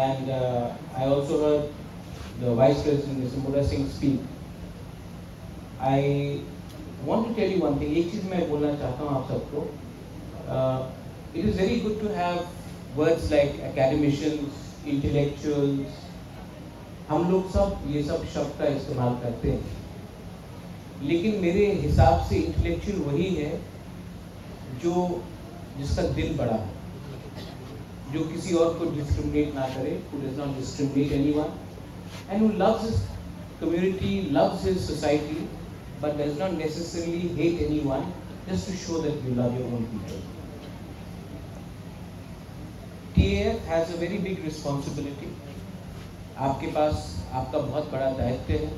and I also heard the Vice President Mr. Mura Singh speak. I want to tell you one thing. एक चीज मैं बोलना चाहता हूँ आप सबको. It is very good to have words like academicians, intellectuals. हम लोग सब ये सब शब्द का इस्तेमाल करते हैं, लेकिन मेरे हिसाब से इंटेलेक्चुअल वही है जो जिसका दिल बड़ा है, जो किसी और को डिस्क्रिमिनेट ना करे, who does not discriminate anyone, and who loves his community, loves his society, but does not necessarily hate anyone just to show that you love your own people. TAF has a very big responsibility. आपके पास आपका बहुत बड़ा दायित्व है,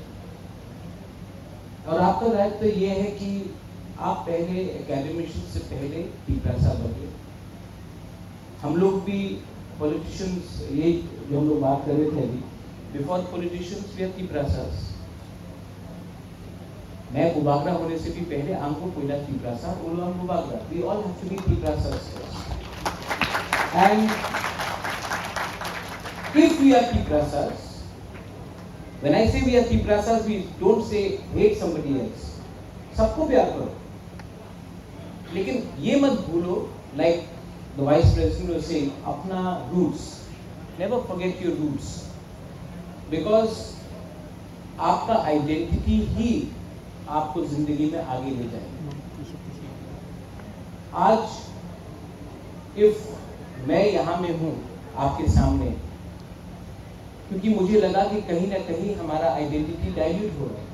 और आपका दायित्व ये है कि आप पहले एकेडमिशियन से पहले टीप्रासा बने. हम लोग भी पॉलिटिशियंस, ये जो हम लोग बात कर रहे थे अभी, before politicians we are Tiprasas. मैं बुबागरा होने से भी पहले हमको कोयला टीप्रासा, उलम बुबागरा, we all have to be Tiprasas. And if we are Tiprasas, when I say we are Tiprasas, we don't say hate somebody else. सबको प्यार करो, लेकिन ये मत भूलो, like the Vice President was saying, अपना roots. Never forget your roots, because आपका identity ही आपको जिंदगी में आगे ले जाएगा. आज if मैं यहाँ में हूँ आपके सामने, क्योंकि मुझे लगा कि कहीं ना कहीं हमारा आइडेंटिटी डाइल्यूट हो रहा है.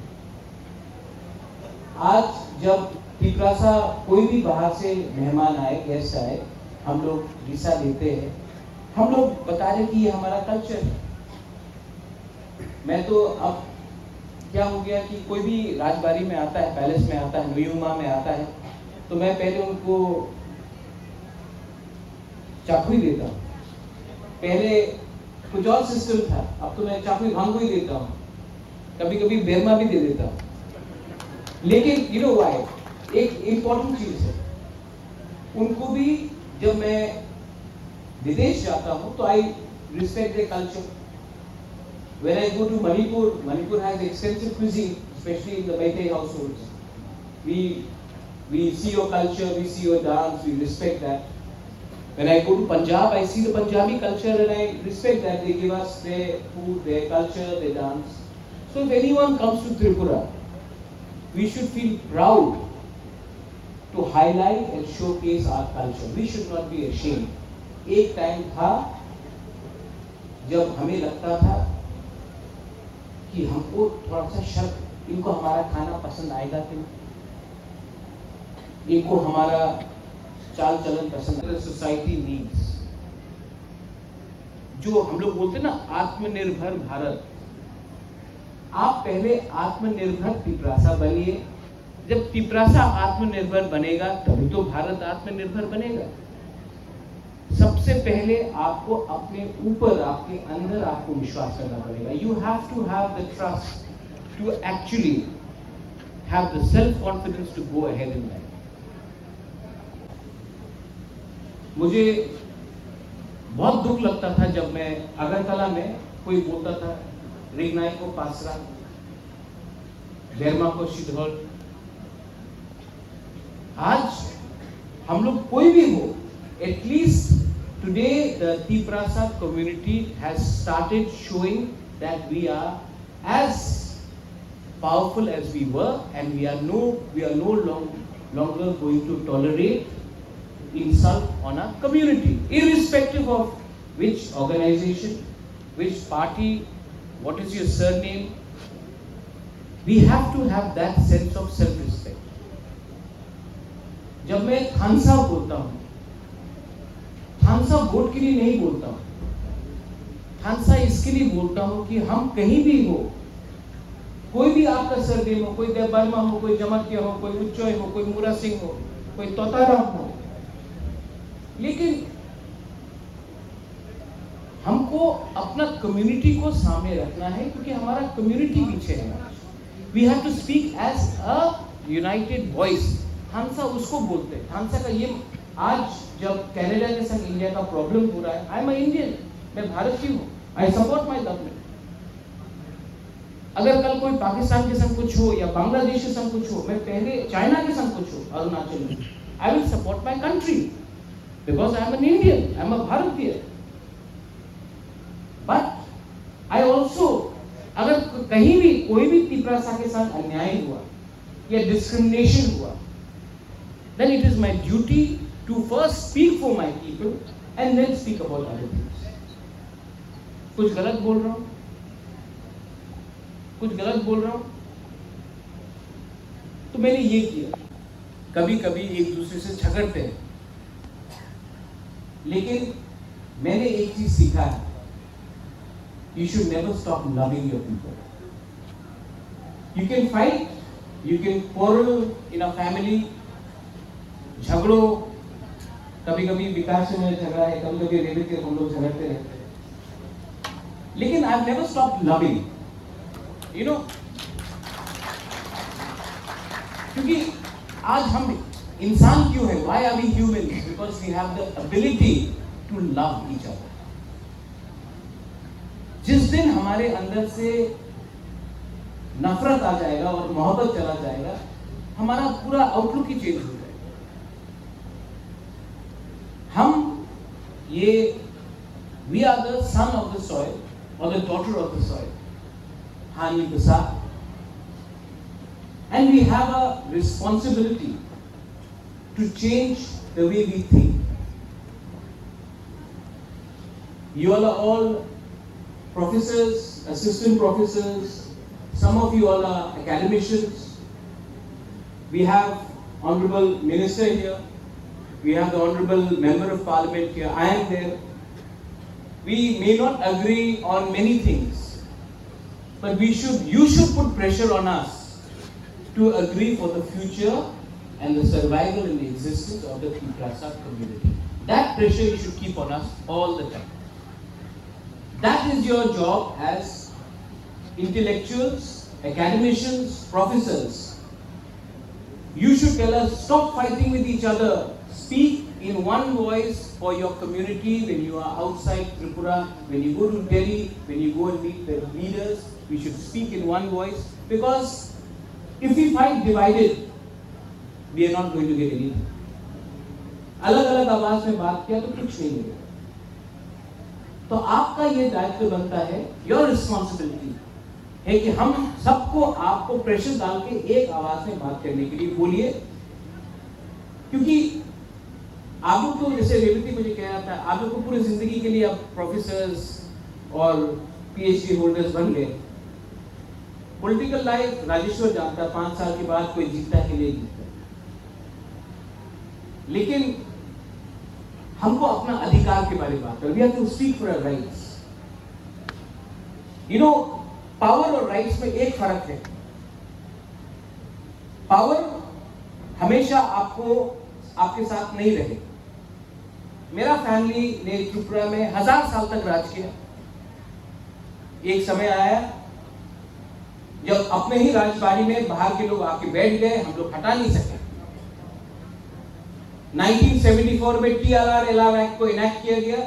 आज जब टीप्रासा कोई भी बाहर से मेहमान आए, गेस्ट आए, हम लोग वीसा देते हैं, हम लोग बता रहे कि ये हमारा कल्चर है. मैं तो अब क्या हो गया कि कोई भी राजबाड़ी में आता है, पैलेस में आता है, न्यूमा में आता है, तो मैं पहले उनको चाकू ही देता हूँ. पहले कुछ और सिस्टम था, अब तो मैं चाकू भांगो ही देता हूँ, कभी कभी बेरमा भी दे देता हूँ. लेकिन यू नो व्हाई, एक इम्पोर्टेंट चीज है, उनको भी जब मैं विदेश जाता हूँ तो I respect their culture. When I go to Manipur, Manipur has extensive cuisine, especially in the Meitei households. We see your culture, we see your dance, we respect that. When I go to Punjab, I see the Punjabi culture and I respect that. They give us their food, their culture, their dance. So if anyone comes to Tripura, we should feel proud to highlight and showcase our culture. We should not be ashamed. एक time था जब हमें लगता था कि हमको थोड़ा सा शक, इनको हमारा खाना पसंद आएगा कि नहीं, इनको हमारा चाल चलन पसंद है. सोसाइटी नीड्स, जो हम लोग बोलते हैं ना आत्मनिर्भर भारत. आप पहले आत्मनिर्भर टिप्रासा बनिए. जब टिप्रासा आत्मनिर्भर बनेगा तभी तो भारत आत्मनिर्भर बनेगा. सबसे पहले आपको अपने ऊपर, आपके अंदर आपको विश्वास करना पड़ेगा. You have to have the trust to actually have the self confidence to go ahead in life. मुझे बहुत दुख लगता था जब मैं अगरतला में कोई बोलता था रिगनाई को पासरा, बेरमा को शिधौल. आज हम लोग कोई भी हो, at least today the Tiprasa community has started showing that we are as powerful as we were, and we are no longer going to tolerate insult on our community, irrespective of which organization, which party, what is your surname. We have to have that sense of self-respect. जब मैं खानसा बोलता हूँ, खानसा vote के लिए नहीं बोलता हूँ, खानसा इसके लिए बोलता हूँ कि हम कहीं भी हो, कोई भी आपका सरनेम हो, कोई देवबर्मा हो, कोई जमातिया हो, कोई उच्चोय हो, कोई मुरा सिंह हो, कोई तोताराम हो, लेकिन हमको अपना कम्युनिटी को सामने रखना है, क्योंकि हमारा कम्युनिटी पीछे है. We have to speak as a united voice. खानसा उसको बोलते हैं. खानसा का ये, आज जब कनाडा के संग इंडिया का प्रॉब्लम हो रहा है, आई एम अ इंडियन, मैं भारतीय हूँ, आई सपोर्ट माई गवर्नमेंट। अगर कल कोई पाकिस्तान के संग कुछ हो या बांग्लादेश के संग कुछ हो, मैं पहले चाइना के संग कुछ हो अरुणाचल में, I will support my country because I am an Indian, I am a भारतीय। बट आई ऑल्सो, अगर कहीं भी कोई भी तिपरासा के साथ अन्याय हुआ या डिस्क्रिमिनेशन हुआ, then it is my duty to first speak for my people and then speak about other things. कुछ गलत बोल रहा हूं, कुछ गलत बोल रहा हूं, तो मैंने ये किया। कभी कभी एक दूसरे से झगड़ते हैं, लेकिन मैंने एक चीज सीखा है, you should never stop loving your people. You can fight, you can quarrel in a family, झगड़ो, कभी कभी विकास से मेरा झगड़ा है, कभी कभी रेबिट के हम लोग झगड़ते रहते हैं, लेकिन I have never stop loving, you know. क्योंकि आज हम इंसान क्यों है, why are we human, because we have the ability to love each other. जिस दिन हमारे अंदर से नफरत आ जाएगा और मोहब्बत चला जाएगा, हमारा पूरा आउटलुक ही चेंज हो जाएगा। हम ये we are the son of the soil or the daughter of the soil, Hani Basa, and we have a responsibility to change the way we think. You all are all professors, assistant professors, some of you all are academicians. We have Honorable Minister here. We have the Honorable Member of Parliament here. I am there. We may not agree on many things, but you should put pressure on us to agree for the future and the survival and the existence of the Tiprasa community. That pressure you should keep on us all the time. That is your job as intellectuals, academicians, professors. You should tell us, stop fighting with each other. Speak in one voice for your community when you are outside Tripura, when you go to Delhi, when you go and meet the leaders. We should speak in one voice, because if we fight divided, we are not going to get anything. अलग-अलग आवाज में बात किया तो कुछ नहीं मिलेगा। तो आपका ये दायित्व बनता है, योर रिस्पॉन्सिबिलिटी है कि हम सबको आपको प्रेशर डाल के एक आवाज में बात करने के लिए बोलिए। क्योंकि आप लोग तो, जैसे रेवती मुझे कह रहा था, आप लोग को पूरी जिंदगी के लिए अब प्रोफेसर्स और पीएचडी होल्डर्स बन गए। पॉलिटिकल लाइफ राजेश्वर जानता, 5 साल के बाद कोई जीतता है कि नहीं जीतता, लेकिन हमको अपना अधिकार के बारे में बात करें। We have to speak for our rights. You know, power और राइट्स में एक फर्क है। पावर हमेशा आपको आपके साथ नहीं रहे। मेरा फैमिली ने त्रिपुरा में 1000 साल तक राज किया। एक समय आया जब अपने ही राजबाड़ी में बाहर के लोग आके बैठ गए, हम लोग हटा नहीं सके। 1974 में TRR एलाव एक्ट को इनैक्ट किया गया।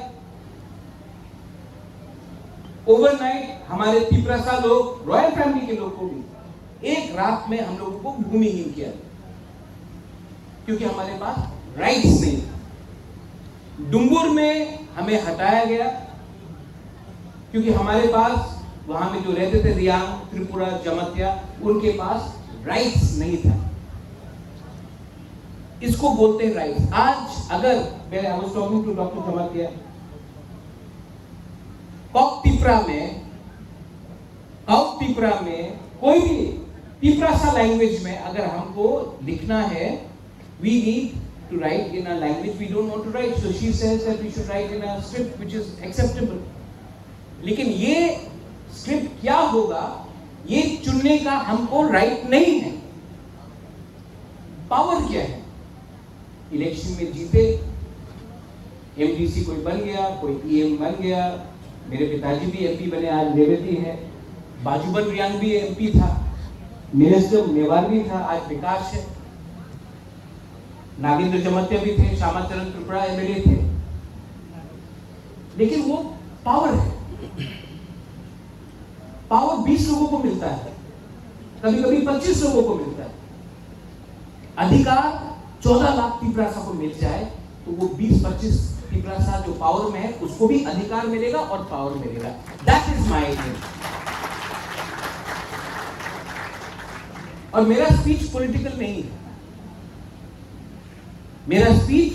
ओवरनाइट हमारे तिपरासा लोग, रॉयल फैमिली के लोग को भी एक रात में हम लोगों को भूमिहीन किया, क्योंकि हमारे पास राइट्स नहीं था। डुम्बुर में हमें हटाया गया क्योंकि हमारे पास वहां में जो रहते थे रियांग, त्रिपुरा, जमतिया, उनके पास राइट्स नहीं था। इसको बोलते हैं राइट्स। आज अगर मैं I was talking to doctor Jamatia, Tipra में कोई भी तिपरासा लैंग्वेज में अगर हमको लिखना है, we need to write in a language we don't want to write. So she says that we should write in a script which is acceptable. लेकिन ये स्क्रिप्ट क्या होगा, ये चुनने का हमको राइट नहीं है। पावर क्या है? इलेक्शन में जीते, एमडीसी कोई बन गया, कोई ईएम बन गया। मेरे पिताजी भी एमपी बने, आज रेवती है। बाजूबन रियांग भी एमपी था, मिनिस्टर मेवार भी था, आज विकास है। नागेंद्र जमतिया भी थे, श्यामाचरण त्रिपुरा एमएलए थे। लेकिन वो पावर है। पावर 20 लोगों को मिलता है, कभी कभी 25 लोगों को मिलता है। अधिकार 14 लाख तिपरासा को मिल जाए तो वो 20-25 तिपरासा जो पावर में है उसको भी अधिकार मिलेगा और पावर मिलेगा। That is my aim. और मेरा स्पीच पॉलिटिकल नहीं है, मेरा स्पीच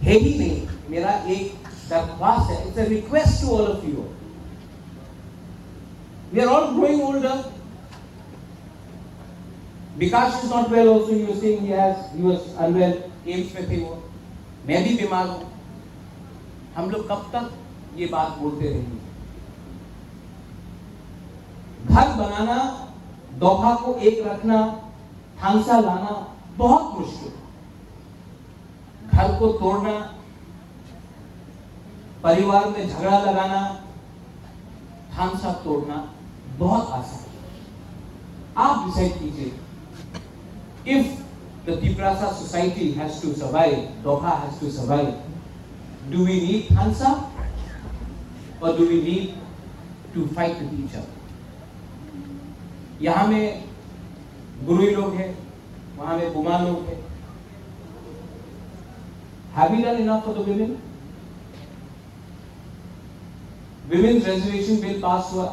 है ही नहीं, मेरा एक दरख्वास्त है, it's a request to all of you. We are all growing older. Vikas is not well also, you saying he was unwell, AIIMS में थे वो, मैं भी बीमार हूं। हम लोग कब तक ये बात बोलते रहेंगे? घर बनाना, दोहा को एक रखना, थांसा लाना बहुत मुश्किल। घर को तोड़ना, परिवार में झगड़ा लगाना, थांसा तोड़ना बहुत आसान है। आप डिसाइड कीजिए, if the Tiprasa society has to survive, Doha has to survive, do we need Hansa or do we need to fight with each other? यहाँ में गुरुई लोग हैं, वहाँ में बुमा लोग हैं। Have we done enough for the women? Women's reservation bill पास हुआ,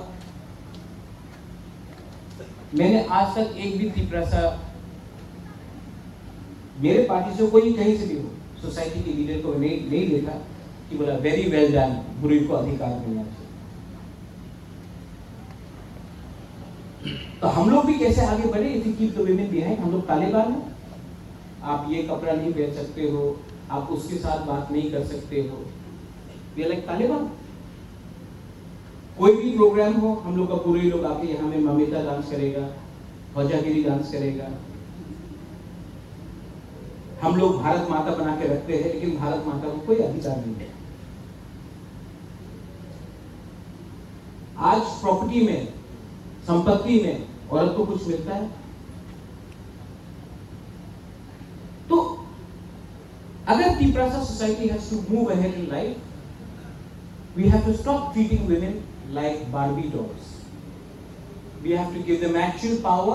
मैंने आज तक एक भी तिपरासा मेरे पार्टी से कोई कहीं से भी हो, सोसाइटी के लीडर को नहीं देखा कि बोला वेरी वेल डन, बुरी को अधिकार मिलना चाहिए। तो हम लोग भी कैसे आगे बढ़े? If you keep the women behind, हम लोग तालिबान हैं। आप ये कपड़ा नहीं पहन सकते हो, आप उसके साथ बात नहीं कर सकते हो, वी आर लाइक तालिबान। कोई भी प्रोग्राम हो, हम लोग का पूरे लोग आके यहाँ में ममिता डांस करेगा, ख्वाजागिरी डांस करेगा। हम लोग भारत माता बना के रखते हैं, लेकिन भारत माता को कोई अधिकार नहीं है। आज प्रॉपर्टी में, संपत्ति में औरत को कुछ मिलता है? तो अगर Tiprasa society has to move ahead in life, we have to stop treating women like Barbie dolls. We have to give them actual power,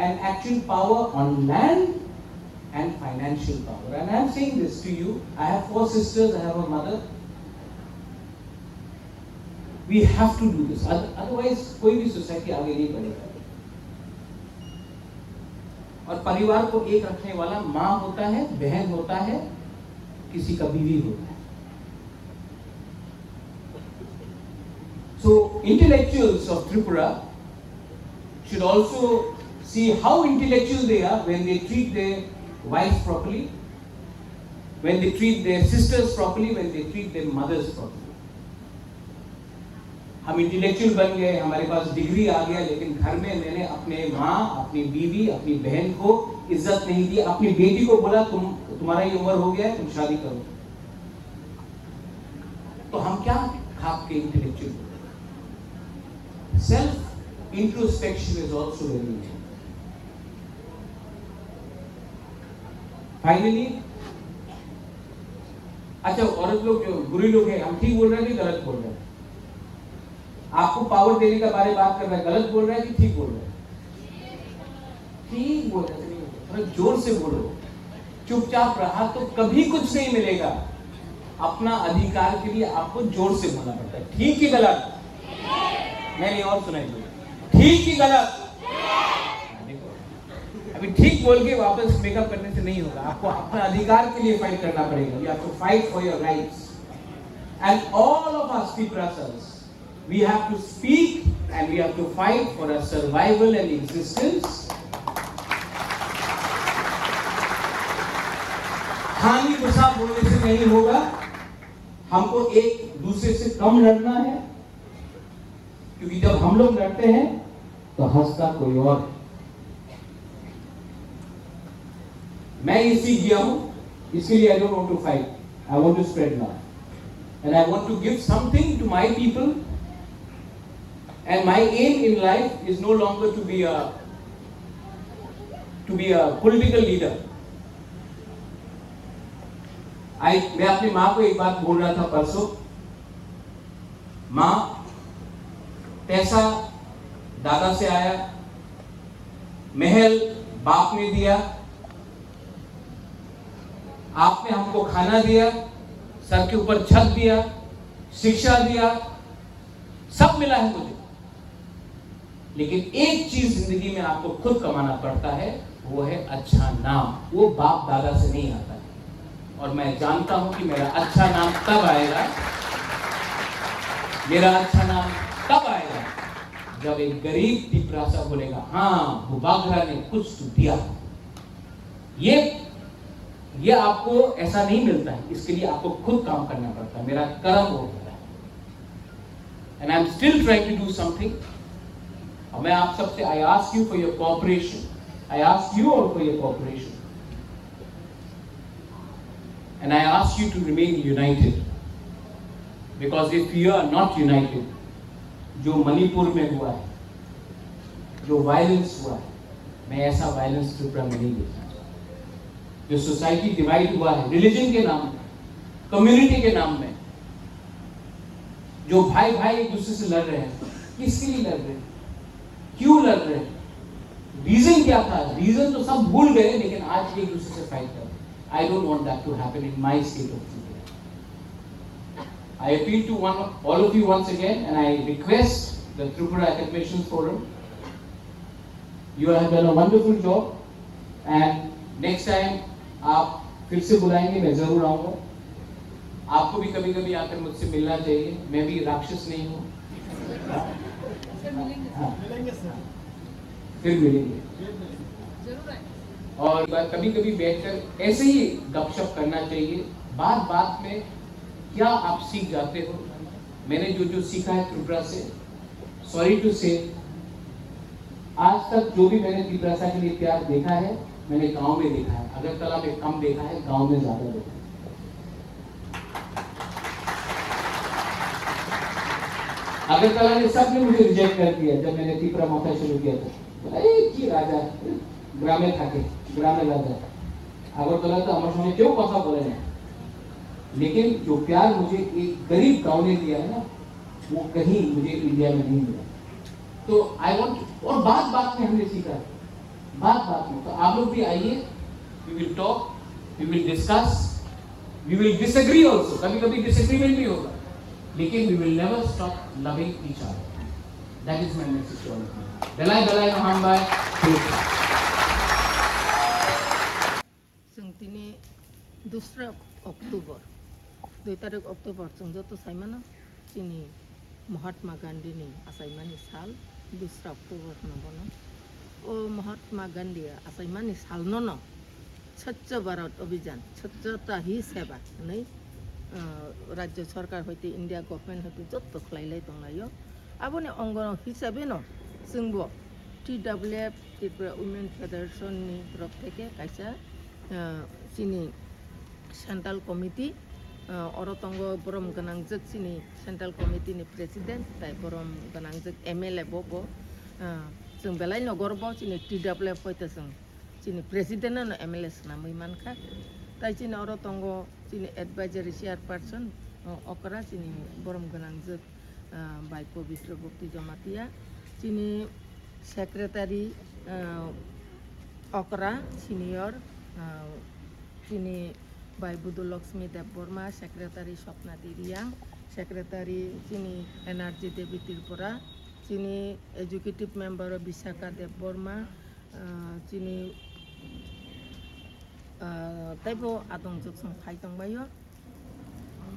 and actual power on land and financial power. And I am saying this to you. I have 4 sisters, I have a mother. We have to do this. Otherwise, कोई भी society आगे नहीं बढ़ेगा। और परिवार को एक रखने वाला माँ होता है, बहन होता है, किसी का बीवी होता है। So intellectuals of Tripura should also see how intellectual they are when they treat their wives properly, when they treat their sisters properly, when they treat their mothers properly. हम इंटेलेक्चुअल बन गए, हमारे पास डिग्री आ गया, लेकिन घर में मैंने अपने माँ, अपनी बीवी, अपनी बहन को इज्जत नहीं दी। अपनी बेटी को बोला तुम्हारा ये उम्र हो गया है, तुम शादी करो। तो हम क्या खाप के intellectual? Self introspection is also very important. Finally, अच्छा, औरत लोग जो बुरी लोग हैं, हम ठीक बोल रहे हैं कि गलत बोल रहे हैं? आपको पावर देने का बारे बात कर रहा है, गलत बोल रहा है कि ठीक बोल रहा है? ठीक बोल रहे हैं, थोड़ा जोर से बोलो। चुपचाप रहा तो कभी कुछ नहीं मिलेगा। अपना अधिकार के लिए आपको जोर से बोलना पड़ता है। ठीक ही गलत? नहीं, और सुनाई दो। ठीक ही गलत? अभी ठीक बोल के वापस मेकअप करने से नहीं होगा, आपको अपने अधिकार के लिए फाइट करना पड़ेगा। You have to fight for your rights. And all of us Tiprasas, we have to speak and we have to fight for our survival and existence. खाली गुस्सा बोलने से नहीं होगा, हमको एक दूसरे से कम लड़ना है, क्योंकि जब हम लोग लड़ते हैं तो हंसता कोई और। मैं ये सीख गया हूं, इसके लिए I don't want to fight. I want to spread love. And I want to give something to my people. And my aim in life is no longer to be a political leader. मैं अपनी माँ को एक बात बोल रहा था परसों। माँ, पैसा दादा से आया, महल बाप ने दिया, आपने हमको खाना दिया, सर के ऊपर छत दिया, शिक्षा दिया, सब मिला है मुझे। लेकिन एक चीज जिंदगी में आपको खुद कमाना पड़ता है, वो है अच्छा नाम। वो बाप दादा से नहीं आता है। और मैं जानता हूं कि मेरा अच्छा नाम तब आएगा, मेरा अच्छा नाम तब आएगा जब एक गरीब तिपरासा बोलेगा, हाँ बुबागरा ने कुछ तो दिया। ये आपको ऐसा नहीं मिलता है, इसके लिए आपको खुद काम करना पड़ता है। मेरा कर्म हो गया है, and I am still trying to do something. और मैं आप सबसे, I ask you for your cooperation, I ask you all for your cooperation, and I ask you to remain united, because if you are not united, जो मणिपुर में हुआ है, जो violence हुआ है, मैं ऐसा वायलेंस त्रिपुरा में नहीं देखना। जो सोसाइटी डिवाइड हुआ है रिलीजन के नाम में, कम्युनिटी के नाम में, जो भाई भाई एक दूसरे से लड़ रहे हैं, किसके लिए लड़ रहे हैं, क्यों लड़ रहे हैं, रीजन क्या था? रीजन तो सब भूल गए, लेकिन आज एक दूसरे से फाइट कर रहे हैं। I don't want that to happen in my state of Tripura. I appeal to all of you once again, and I request the Tripura Academicians Forum. You have done a wonderful job, and next time आप फिर से बुलाएंगे, मैं जरूर आऊंगा। आपको भी कभी कभी आकर मुझसे मिलना चाहिए, मैं भी राक्षस नहीं हूँ। फिर मिलेंगे और कभी कभी बैठकर ऐसे ही गपशप करना चाहिए। बात बात में क्या आप सीख जाते हो? मैंने जो सीखा है त्रिपुरा से, सॉरी टू से, आज तक जो भी मैंने त्रिपुरा के लिए प्यार देखा है, मैंने गांव में देखा है। अगरतला में कम देखा है, गांव में ज्यादा देखा है। अगरतला ने सबने मुझे रिजेक्ट कर दिया जब मैंने त्रिपुरा माथा शुरू किया था। की राजा ग्रामे থাকে, ग्रामे राजा। अगरतला तो हमारे सामने क्यों कथा बोले हैं, लेकिन जो प्यार मुझे एक गरीब गांव ने दिया है ना, वो कहीं मुझे इंडिया में नहीं मिला। तो आई वांट, और बात बात में हमने सीखा, बात बात में। तो आप लोग भी आइए, we will talk, we will discuss, we will disagree also, कभी कभी डिसएग्रीमेंट भी होगा, लेकिन we will never stop loving each other. That is my message to all of you. दलाई दलाई महामबाई जों दिनै 2 अक्ट'बर 2 तारिख अक्ट'बर जों जत' साइमानो जोंनि महात्मा गान्धीनि आसाइमानि साल 2 अक्ट'बर नबनो ओ महात्मा गान्धी आसाइमानि साल न स्वच्छ भारत अभियान स्वच्छता ही सेवा नै राज्य सरकार हयते इंडिया गभर्नमेंट हयते जत' खालायलाय दंलायो आबोनि अंग हिसाबै न जोंबो TWF त्रिपुरा वुमेन फेडारेशननि तरफ থেকে কাইসা চিনি सेंट्रल कमिटी अरतंग बरम गनांजक चिनी सेंट्रल कमिटीनि प्रेसिडेंट ताई बरम गनांजक MLA बो जों बेलाय नगरबो चिनी TWF हयते जों चिनी प्रेसिडेंट न MLA नामै मानखा ताई चिनी अरतंग चिनी एडवाइजरी चेयरपर्सन अकरा चिनी बरम गनांजक बाय पवित्र भक्ति जमातिया चिनी सेक्रेटारी अकरा सीनियर चिनी बाय बुद्धलक्ष्मी देवबर्मा सेक्रेटारी स्वप्नादी रियांग सेक्रेटारी चिनी एनआरजी देवी त्रिपुरा चिनी एजुकेटिव मेम्बर विशाखा देवबर्मा चिनी ताइबो आदंजक जों फाइदंबायो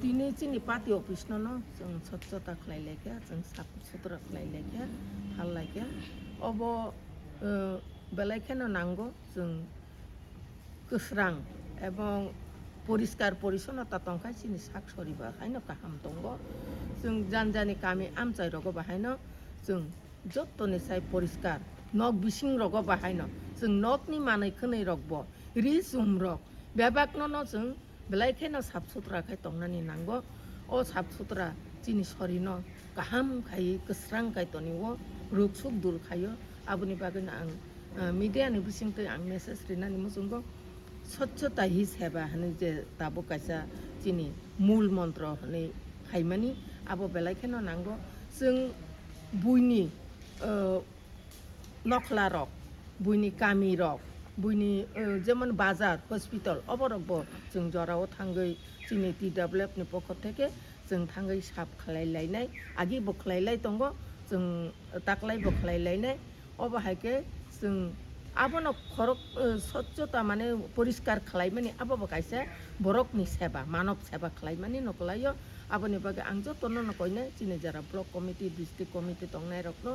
दिनै चिनी पार्टी अफिस न जों स्वच्छता खालायलायखा जों साफ सुथरा खालायलायखा हाललायखा अब बेलायखानो नांगौ जों गोस्रां एवं परिष्कार परिच्छन्नता तंखा चिनी साक सरिबा खायनो गाहाम दङ जों जानजानि गामि आमचाय रग बाहायनो जों जतनि साय परिष्कार नक बिसिं रग बाहायनो जों नकनि मानै खनै रगबो रि जुम रग बेबाकनो न जों बेलायखानो साफ सुथरा खाय तंनानि नांगौ ओ साफ सुथरा चिनी सरिनो गाहाम खाय गोस्रां खाय तनिवो रुख सुख दूर खायो आबुनि बागैनो आं मीडियानि बिसिंखै आं मेसेज रिनानि मुजुंगो स्वच्छता ही सेवा हने जे ताबो कायसा चिनी मूल मंत्र हने खायमानि आबो बेलायखानो नांगौ जों buini nokla rok buini kami rok buini যেমন বাজার হসপিটাল অবরকবো जों जराव थांगै जोंनि TWF नि पक्ष থেকে जों थांगै साफ खालायलायनाय आगि बख्लायलाय दङ जों ताकलाय बख्लायलायनाय अबाहायके जों आबोनो खरक स्वच्छता माने परिष्कार खालायमानि आबाबो कायसे बरकनि सेवा मानव सेवा खालायमानि नकलायो आबोनि बागै आं जतनो नकयनो जोंनि जरा ब्लक कमिटि डिस्ट्रिक्ट कमिटि दंनाय रखनो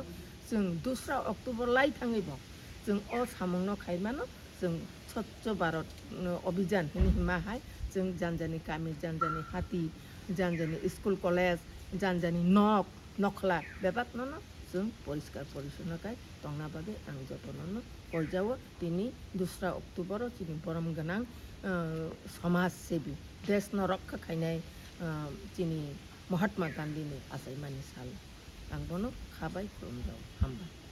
जों 2 अक्ट'बर लाई थाङैबो जों असामुंनो खायमानो जों स्वच्छ भारत अभियान हिनि हिमाहाय जों जानजानि गामि जानजानि हाति जानजानि स्कुल कलेज जानजानि नक नखला बेबादनो जों परिष्कार परिच्छन्नखाय दंना बागै आं जतनो कयजावो दिनै 2 अक्ट'बराव जोंनि परम गोनां समाज सेबी देशनो रक्षा खायनाय जोंनि महात्मा गान्धीनि आसायमानि साल आं बनो खाबाय खुलुमजाव हामबाय